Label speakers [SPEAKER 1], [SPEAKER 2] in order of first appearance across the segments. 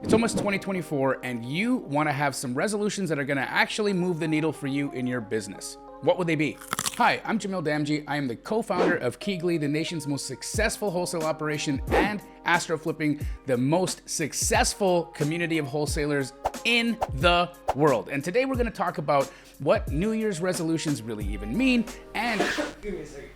[SPEAKER 1] It's almost 2024 and you want to have some resolutions that are going to actually move the needle for you in your business. What would they be? Hi, I'm Jamil Damji. I am the co-founder of Keegly, the nation's most successful wholesale operation, and Astro Flipping, the most successful community of wholesalers in the world. And today we're going to talk about what New Year's resolutions really even mean and
[SPEAKER 2] Give me a second.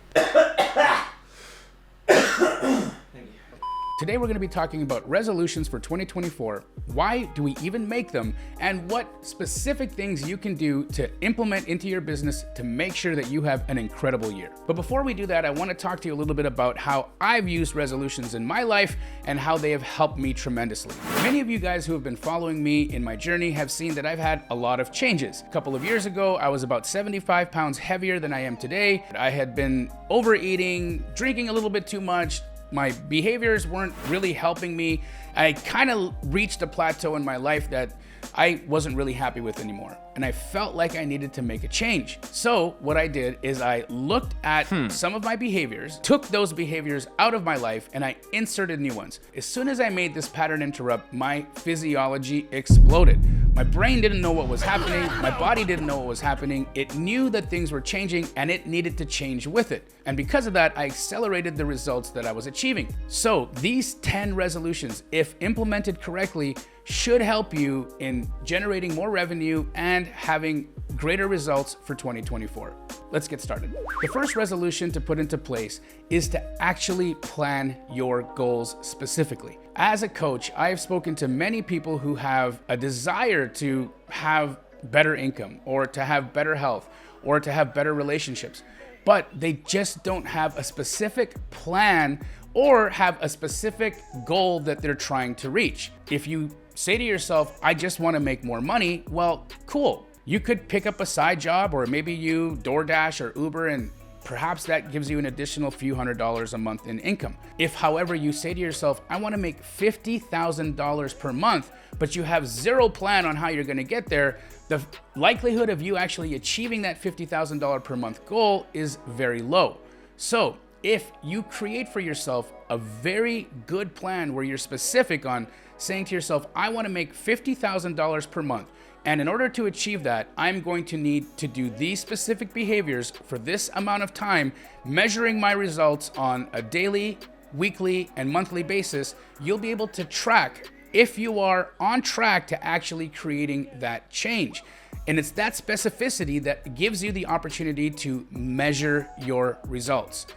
[SPEAKER 1] today we're going to be talking about resolutions for 2024, why do we even make them, and what specific things you can do to implement into your business to make sure that you have an incredible year. But before we do that, I want to talk to you a little bit about how I've used resolutions in my life and how they have helped me tremendously. Many of you guys who have been following me in my journey have seen that I've had a lot of changes. A couple of years ago, I was about 75 pounds heavier than I am today. I had been overeating, drinking a little bit too much. My behaviors weren't really helping me. I kind of reached a plateau in my life that I wasn't really happy with anymore. And I felt like I needed to make a change. So what I did is I looked at some of my behaviors, took those behaviors out of my life, and I inserted new ones. As soon as I made this pattern interrupt, my physiology exploded. My brain didn't know what was happening. My body didn't know what was happening. It knew that things were changing and it needed to change with it. And because of that, I accelerated the results that I was achieving. So these 10 resolutions, if implemented correctly, should help you in generating more revenue and having greater results for 2024. Let's get started. The first resolution to put into place is to actually plan your goals specifically. As a coach, I have spoken to many people who have a desire to have better income or to have better health or to have better relationships, but they just don't have a specific plan or have a specific goal that they're trying to reach. If you say to yourself, I just want to make more money, well, cool. You could pick up a side job, or maybe you DoorDash or Uber, and perhaps that gives you an additional few $100s a month in income. If, however, you say to yourself, I want to make $50,000 per month, but you have zero plan on how you're going to get there, the likelihood of you actually achieving that $50,000 per month goal is very low. So if you create for yourself a very good plan where you're specific on saying to yourself, I want to make $50,000 per month, and in order to achieve that, I'm going to need to do these specific behaviors for this amount of time, measuring my results on a daily, weekly, and monthly basis, you'll be able to track if you are on track to actually creating that change. And it's that specificity that gives you the opportunity to measure your results.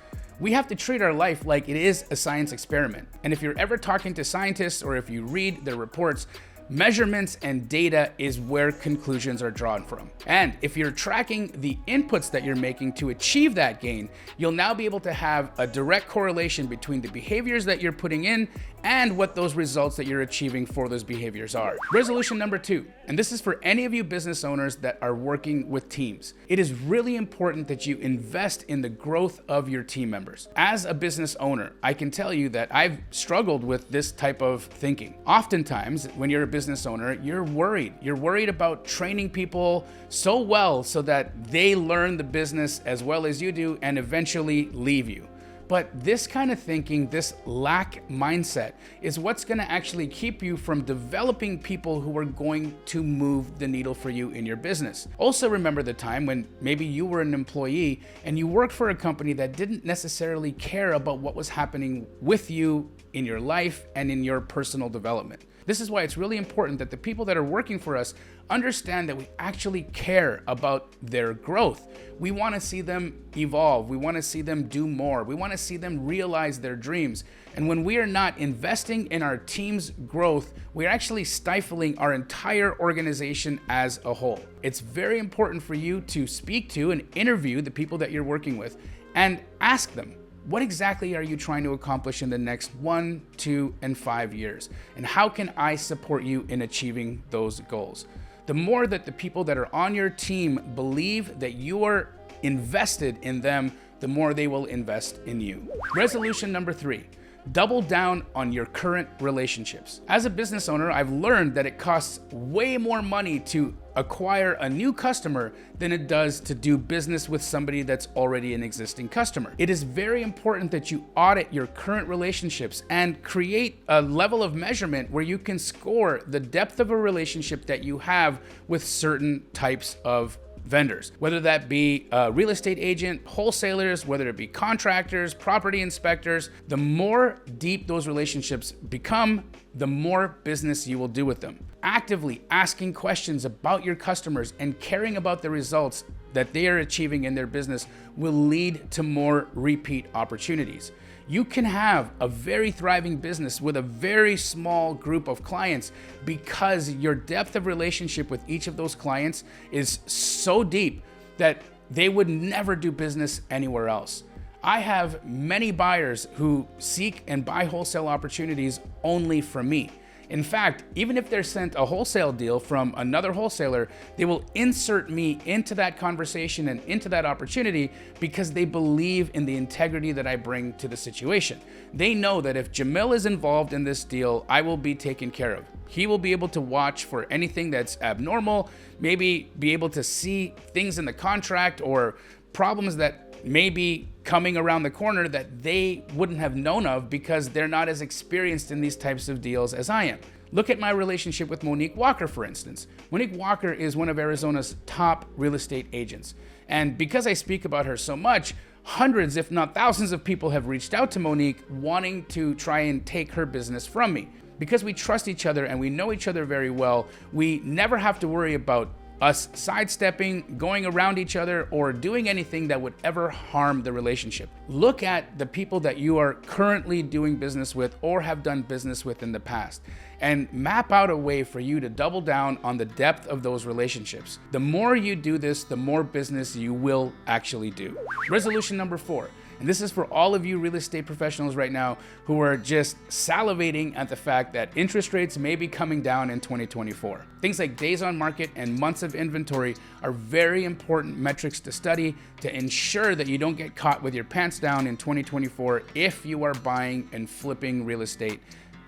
[SPEAKER 1] We have to treat our life like it is a science experiment. And if you're ever talking to scientists or if you read their reports, measurements and data is where conclusions are drawn from. And if you're tracking the inputs that you're making to achieve that gain, you'll now be able to have a direct correlation between the behaviors that you're putting in and what those results that you're achieving for those behaviors are. Resolution number 2, and this is for any of you business owners that are working with teams. It is really important that you invest in the growth of your team members. As a business owner, I can tell you that I've struggled with this type of thinking. Oftentimes, when you're a business owner, you're worried. You're worried about training people so well so that they learn the business as well as you do and eventually leave you. But this kind of thinking, this lack mindset, is what's going to actually keep you from developing people who are going to move the needle for you in your business. Also remember the time when maybe you were an employee and you worked for a company that didn't necessarily care about what was happening with you in your life and in your personal development. This is why it's really important that the people that are working for us understand that we actually care about their growth. We want to see them evolve. We want to see them do more. We want to see them realize their dreams. And when we are not investing in our team's growth, we're actually stifling our entire organization as a whole. It's very important for you to speak to and interview the people that you're working with and ask them, what exactly are you trying to accomplish in the next 1, 2, and 5 years? And how can I support you in achieving those goals? The more that the people that are on your team believe that you are invested in them, the more they will invest in you. Resolution number 3, double down on your current relationships. As a business owner, I've learned that it costs way more money to acquire a new customer than it does to do business with somebody that's already an existing customer. It is very important that you audit your current relationships and create a level of measurement where you can score the depth of a relationship that you have with certain types of vendors, whether that be a real estate agent, wholesalers, whether it be contractors, property inspectors. The more deep those relationships become, the more business you will do with them. Actively asking questions about your customers and caring about the results that they are achieving in their business will lead to more repeat opportunities. You can have a very thriving business with a very small group of clients because your depth of relationship with each of those clients is so deep that they would never do business anywhere else. I have many buyers who seek and buy wholesale opportunities only from me. In fact, even if they're sent a wholesale deal from another wholesaler, they will insert me into that conversation and into that opportunity because they believe in the integrity that I bring to the situation. They know that if Jamil is involved in this deal, I will be taken care of. He will be able to watch for anything that's abnormal, maybe be able to see things in the contract or problems that may be coming around the corner that they wouldn't have known of because they're not as experienced in these types of deals as I am. Look at my relationship with Monique Walker, for instance. Monique Walker is one of Arizona's top real estate agents. And because I speak about her so much, hundreds, if not thousands of people have reached out to Monique wanting to try and take her business from me. Because we trust each other and we know each other very well, we never have to worry about us sidestepping, going around each other, or doing anything that would ever harm the relationship. Look at the people that you are currently doing business with or have done business with in the past and map out a way for you to double down on the depth of those relationships. The more you do this, the more business you will actually do. Resolution number 4. And this is for all of you real estate professionals right now who are just salivating at the fact that interest rates may be coming down in 2024. Things like days on market and months of inventory are very important metrics to study to ensure that you don't get caught with your pants down in 2024 if you are buying and flipping real estate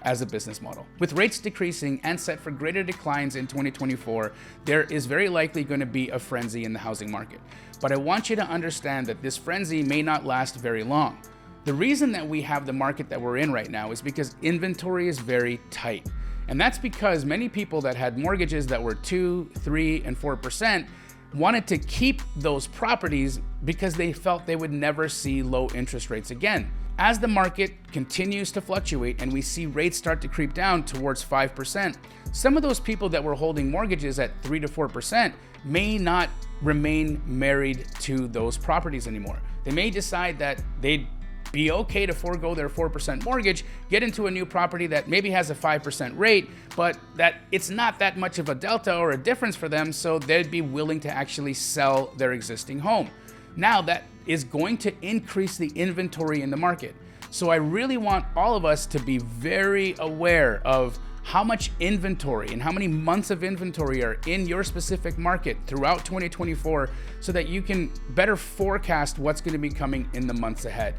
[SPEAKER 1] as a business model. With rates decreasing and set for greater declines in 2024, there is very likely going to be a frenzy in the housing market. But I want you to understand that this frenzy may not last very long. The reason that we have the market that we're in right now is because inventory is very tight. And that's because many people that had mortgages that were 2, 3, and 4% wanted to keep those properties because they felt they would never see low interest rates again. As the market continues to fluctuate and we see rates start to creep down towards 5%, some of those people that were holding mortgages at 3 to 4% may not remain married to those properties anymore. They may decide that they'd be okay to forego their 4% mortgage, get into a new property that maybe has a 5% rate, but that it's not that much of a delta or a difference for them, so they'd be willing to actually sell their existing home. Now that is going to increase the inventory in the market. So I really want all of us to be very aware of how much inventory and how many months of inventory are in your specific market throughout 2024 so that you can better forecast what's going to be coming in the months ahead.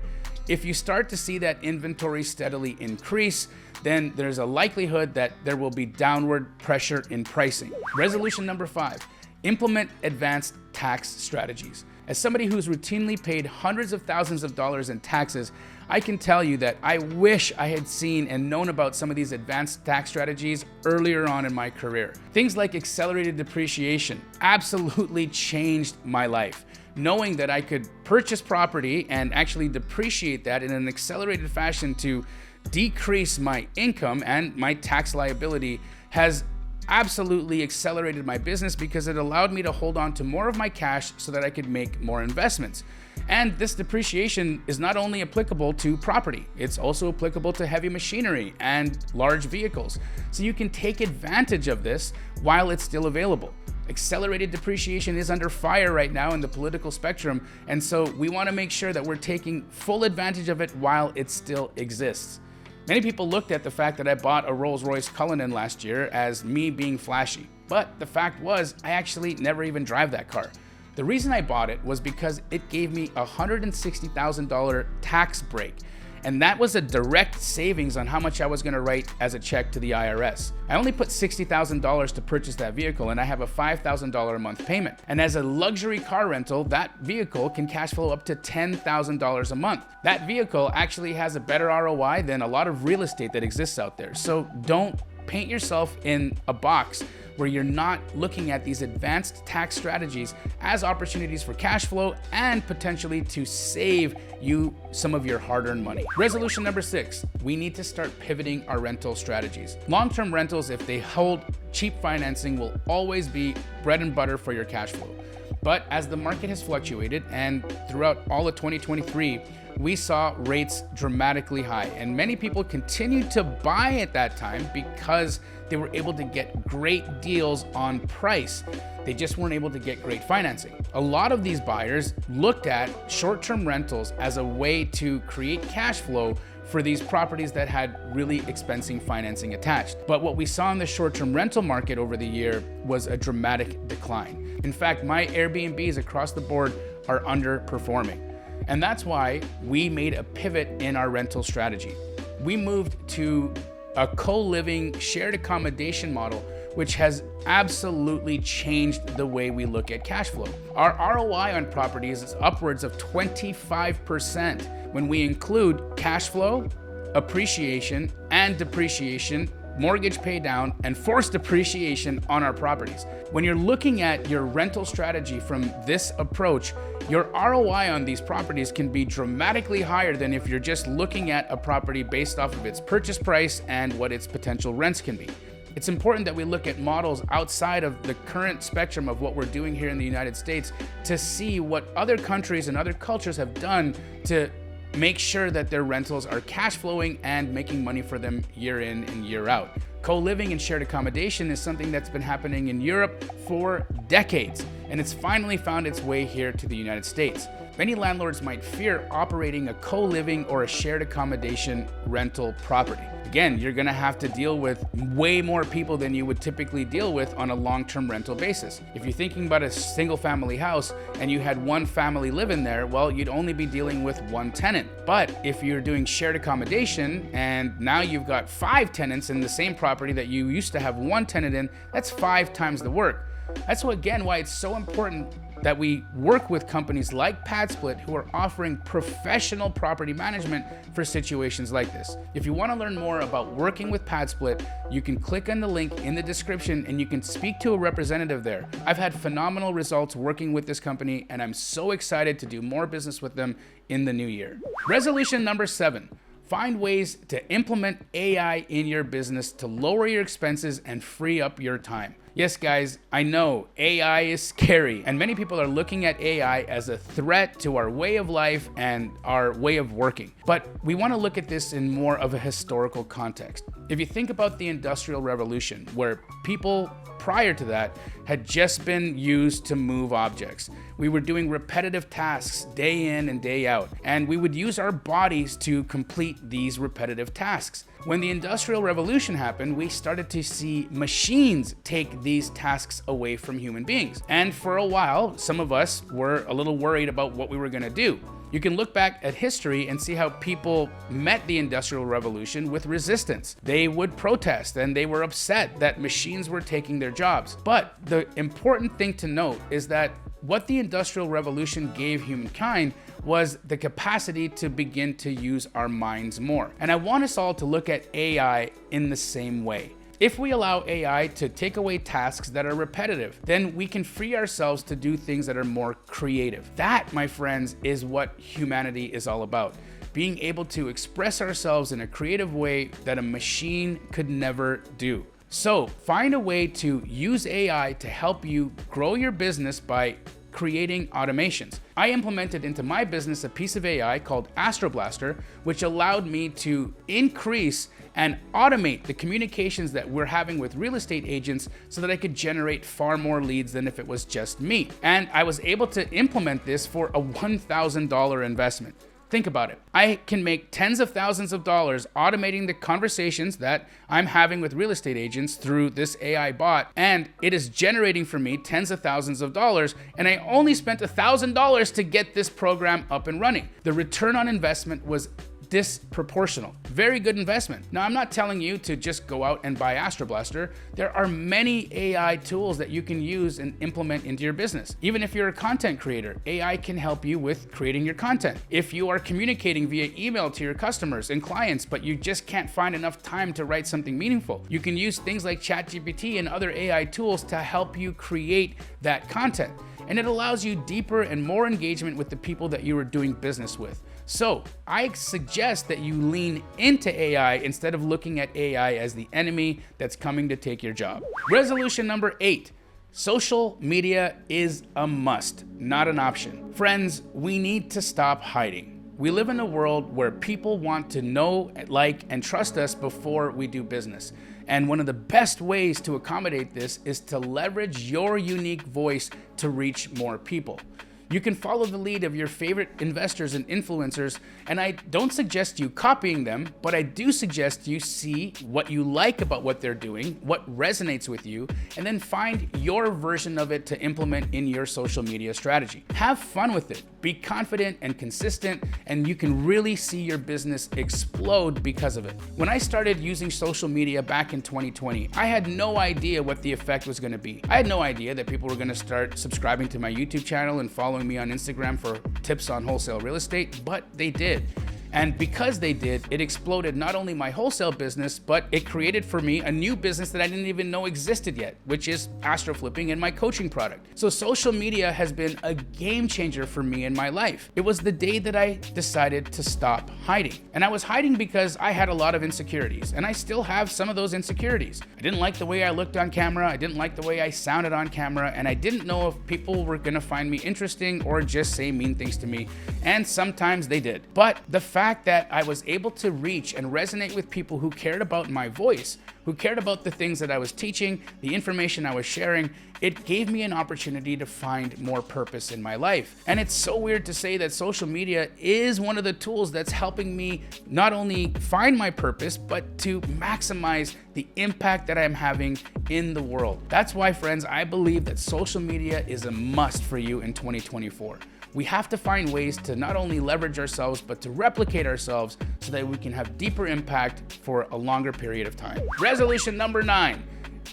[SPEAKER 1] If you start to see that inventory steadily increase, then there's a likelihood that there will be downward pressure in pricing. Resolution number 5, implement advanced tax strategies. As somebody who's routinely paid hundreds of thousands of dollars in taxes, I can tell you that I wish I had seen and known about some of these advanced tax strategies earlier on in my career. Things like accelerated depreciation absolutely changed my life. Knowing that I could purchase property and actually depreciate that in an accelerated fashion to decrease my income and my tax liability has absolutely accelerated my business because it allowed me to hold on to more of my cash so that I could make more investments. And this depreciation is not only applicable to property, it's also applicable to heavy machinery and large vehicles. So you can take advantage of this while it's still available. Accelerated depreciation is under fire right now in the political spectrum, and so we want to make sure that we're taking full advantage of it while it still exists. Many people looked at the fact that I bought a Rolls-Royce Cullinan last year as me being flashy, but the fact was I actually never even drive that car. The reason I bought it was because it gave me a $160,000 tax break. And that was a direct savings on how much I was gonna write as a check to the IRS. I only put $60,000 to purchase that vehicle, and I have a $5,000 a month payment. And as a luxury car rental, that vehicle can cash flow up to $10,000 a month. That vehicle actually has a better ROI than a lot of real estate that exists out there. So don't paint yourself in a box where you're not looking at these advanced tax strategies as opportunities for cash flow and potentially to save you some of your hard-earned money. Resolution number 6, we need to start pivoting our rental strategies. Long-term rentals, if they hold cheap financing, will always be bread and butter for your cash flow. But as the market has fluctuated and throughout all of 2023, we saw rates dramatically high, and many people continued to buy at that time because they were able to get great deals on price. They just weren't able to get great financing. A lot of these buyers looked at short-term rentals as a way to create cash flow for these properties that had really expensive financing attached. But what we saw in the short-term rental market over the year was a dramatic decline. In fact, my Airbnbs across the board are underperforming. And that's why we made a pivot in our rental strategy. We moved to a co-living shared accommodation model, which has absolutely changed the way we look at cash flow. Our ROI on properties is upwards of 25% when we include cash flow, appreciation, and depreciation, mortgage pay down, and forced depreciation on our properties. When you're looking at your rental strategy from this approach, your ROI on these properties can be dramatically higher than if you're just looking at a property based off of its purchase price and what its potential rents can be. It's important that we look at models outside of the current spectrum of what we're doing here in the United States to see what other countries and other cultures have done to make sure that their rentals are cash flowing and making money for them year in and year out. Co-living and shared accommodation is something that's been happening in Europe for decades, and it's finally found its way here to the United States. Many landlords might fear operating a co-living or a shared accommodation rental property. Again, you're gonna have to deal with way more people than you would typically deal with on a long-term rental basis. If you're thinking about a single family house and you had one family living there, well, you'd only be dealing with one tenant. But if you're doing shared accommodation and now you've got 5 tenants in the same property that you used to have one tenant in, that's 5 times the work. That's why it's so important that we work with companies like Padsplit who are offering professional property management for situations like this. If you want to learn more about working with Padsplit, you can click on the link in the description and you can speak to a representative there. I've had phenomenal results working with this company, and I'm so excited to do more business with them in the new year. Resolution number 7. Find ways to implement AI in your business to lower your expenses and free up your time. Yes, guys, I know AI is scary, and many people are looking at AI as a threat to our way of life and our way of working. But we want to look at this in more of a historical context. If you think about the Industrial Revolution, where people prior to that had just been used to move objects. We were doing repetitive tasks day in and day out, and we would use our bodies to complete these repetitive tasks. When the Industrial Revolution happened, we started to see machines take these tasks away from human beings. And for a while, some of us were a little worried about what we were gonna do. You can look back at history and see how people met the Industrial Revolution with resistance. They would protest and they were upset that machines were taking their jobs. But the important thing to note is that what the Industrial Revolution gave humankind was the capacity to begin to use our minds more. And I want us all to look at AI in the same way. If we allow AI to take away tasks that are repetitive, then we can free ourselves to do things that are more creative. That, my friends, is what humanity is all about. Being able to express ourselves in a creative way that a machine could never do. So find a way to use AI to help you grow your business by creating automations. I implemented into my business a piece of AI called AstroBlaster, which allowed me to increase and automate the communications that we're having with real estate agents so that I could generate far more leads than if it was just me. And I was able to implement this for a $1,000 investment. Think about it. I can make tens of thousands of dollars automating the conversations that I'm having with real estate agents through this AI bot, and it is generating for me tens of thousands of dollars, and I only spent $1,000 to get this program up and running. The return on investment was disproportional. Very good investment. Now, I'm not telling you to just go out and buy AstroBlaster. There are many AI tools that you can use and implement into your business. Even if you're a content creator, AI can help you with creating your content. If you are communicating via email to your customers and clients, but you just can't find enough time to write something meaningful, you can use things like ChatGPT and other AI tools to help you create that content. And it allows you deeper and more engagement with the people that you are doing business with. So I suggest that you lean into AI instead of looking at AI as the enemy that's coming to take your job. Resolution number 8. Social media is a must, not an option. Friends, we need to stop hiding. We live in a world where people want to know, like, and trust us before we do business. And one of the best ways to accommodate this is to leverage your unique voice to reach more people. You can follow the lead of your favorite investors and influencers, and I don't suggest you copying them, but I do suggest you see what you like about what they're doing, what resonates with you, and then find your version of it to implement in your social media strategy. Have fun with it, be confident and consistent, and you can really see your business explode because of it. When I started using social media back in 2020, I had no idea what the effect was going to be. I had no idea that people were going to start subscribing to my YouTube channel and following me on Instagram for tips on wholesale real estate, but they did. And because they did, it exploded not only my wholesale business, but it created for me a new business that I didn't even know existed yet, which is astro flipping and my coaching product. So social media has been a game changer for me in my life. It was the day that I decided to stop hiding. And I was hiding because I had a lot of insecurities, and I still have some of those insecurities. I didn't like the way I looked on camera, I didn't like the way I sounded on camera, and I didn't know if people were gonna find me interesting or just say mean things to me, and sometimes they did. But the fact that I was able to reach and resonate with people who cared about my voice, who cared about the things that I was teaching, the information I was sharing, it gave me an opportunity to find more purpose in my life. And it's so weird to say that social media is one of the tools that's helping me not only find my purpose, but to maximize the impact that I'm having in the world. That's why, friends, I believe that social media is a must for you in 2024. We have to find ways to not only leverage ourselves, but to replicate ourselves so that we can have deeper impact for a longer period of time. Resolution number 9,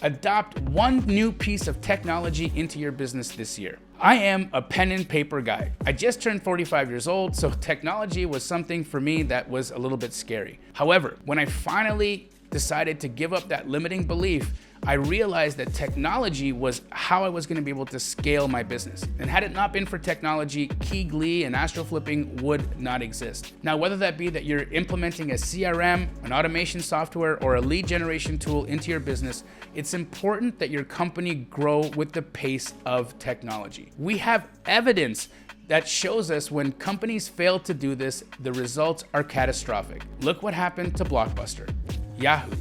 [SPEAKER 1] adopt one new piece of technology into your business this year. I am a pen and paper guy. I just turned 45 years old, so technology was something for me that was a little bit scary. However, when I finally decided to give up that limiting belief, I realized that technology was how I was going to be able to scale my business. And had it not been for technology, Key and astro flipping would not exist. Now, whether that be that you're implementing a CRM, an automation software, or a lead generation tool into your business, it's important that your company grow with the pace of technology. We have evidence that shows us when companies fail to do this, the results are catastrophic. Look what happened to Blockbuster, Yahoo,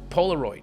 [SPEAKER 1] Polaroid,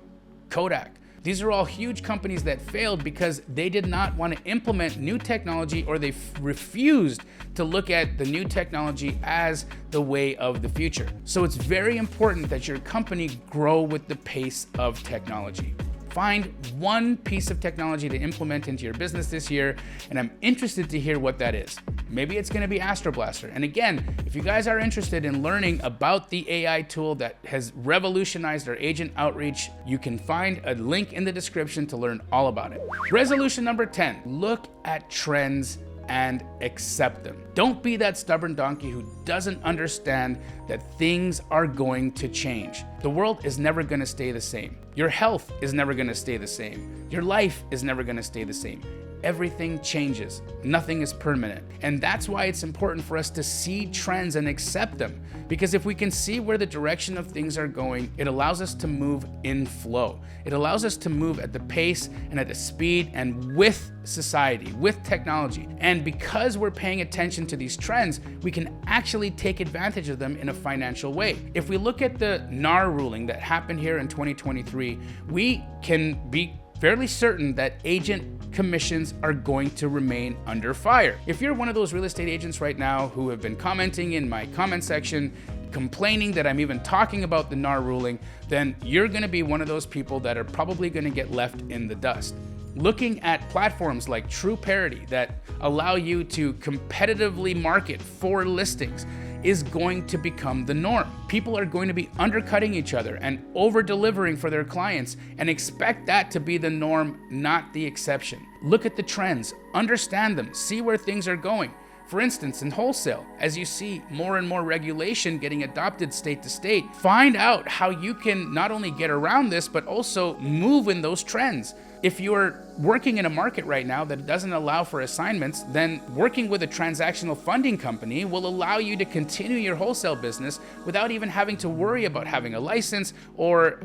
[SPEAKER 1] Kodak. These are all huge companies that failed because they did not want to implement new technology, or they refused to look at the new technology as the way of the future. So it's very important that your company grow with the pace of technology. Find one piece of technology to implement into your business this year, and I'm interested to hear what that is. Maybe it's gonna be AstroBlaster. And again, if you guys are interested in learning about the AI tool that has revolutionized our agent outreach, you can find a link in the description to learn all about it. Resolution number 10, look at trends and accept them. Don't be that stubborn donkey who doesn't understand that things are going to change. The world is never gonna stay the same. Your health is never gonna stay the same. Your life is never gonna stay the same. Everything changes. Nothing is permanent. And that's why it's important for us to see trends and accept them. Because if we can see where the direction of things are going, it allows us to move in flow. It allows us to move at the pace and at the speed and with society, with technology. And because we're paying attention to these trends, we can actually take advantage of them in a financial way. If we look at the NAR ruling that happened here in 2023, we can be fairly certain that agent commissions are going to remain under fire. If you're one of those real estate agents right now who have been commenting in my comment section, complaining that I'm even talking about the NAR ruling, then you're gonna be one of those people that are probably gonna get left in the dust. Looking at platforms like True Parity that allow you to competitively market for listings, is going to become the norm. People are going to be undercutting each other and over-delivering for their clients, and expect that to be the norm, not the exception. Look at the trends, understand them, see where things are going. For instance, in wholesale, as you see more and more regulation getting adopted state to state, find out how you can not only get around this, but also move in those trends. If you're working in a market right now that doesn't allow for assignments, then working with a transactional funding company will allow you to continue your wholesale business without even having to worry about having a license or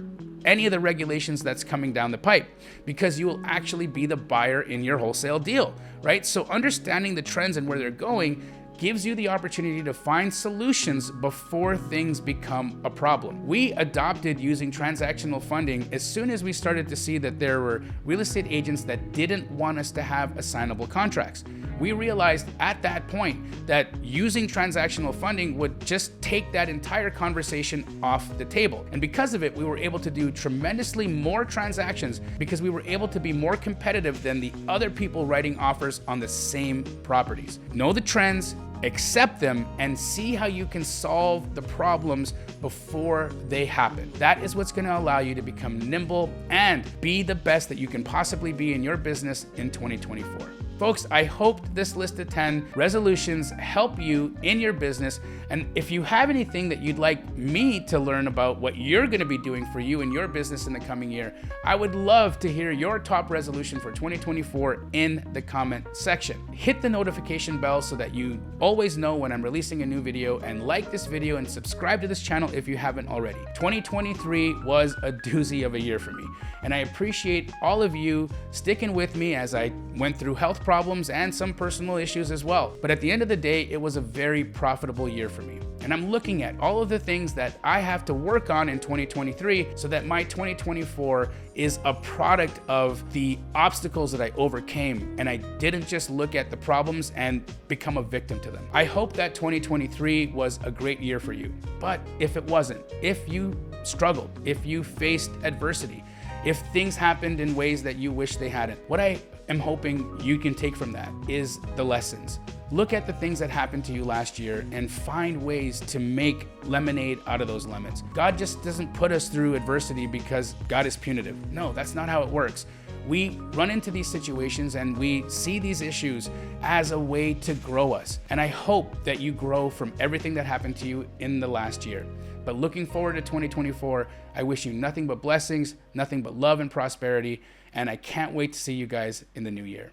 [SPEAKER 1] any of the regulations that's coming down the pipe, because you will actually be the buyer in your wholesale deal, right? So understanding the trends and where they're going gives you the opportunity to find solutions before things become a problem. We adopted using transactional funding as soon as we started to see that there were real estate agents that didn't want us to have assignable contracts. We realized at that point that using transactional funding would just take that entire conversation off the table. And because of it, we were able to do tremendously more transactions because we were able to be more competitive than the other people writing offers on the same properties. Know the trends, accept them, and see how you can solve the problems before they happen. That is what's going to allow you to become nimble and be the best that you can possibly be in your business in 2024. Folks, I hope this list of 10 resolutions help you in your business. And if you have anything that you'd like me to learn about what you're going to be doing for you in your business in the coming year, I would love to hear your top resolution for 2024 in the comment section. Hit the notification bell so that you always know when I'm releasing a new video, and like this video and subscribe to this channel if you haven't already. 2023 was a doozy of a year for me, and I appreciate all of you sticking with me as I went through health problems and some personal issues as well. But at the end of the day, it was a very profitable year for me. And I'm looking at all of the things that I have to work on in 2023 so that my 2024 is a product of the obstacles that I overcame, and I didn't just look at the problems and become a victim to them. I hope that 2023 was a great year for you. But if it wasn't, if you struggled, if you faced adversity, if things happened in ways that you wish they hadn't, what I am hoping you can take from that is the lessons. Look at the things that happened to you last year and find ways to make lemonade out of those lemons. God just doesn't put us through adversity because God is punitive. No, that's not how it works. We run into these situations and we see these issues as a way to grow us. And I hope that you grow from everything that happened to you in the last year. But looking forward to 2024, I wish you nothing but blessings, nothing but love and prosperity, and I can't wait to see you guys in the new year.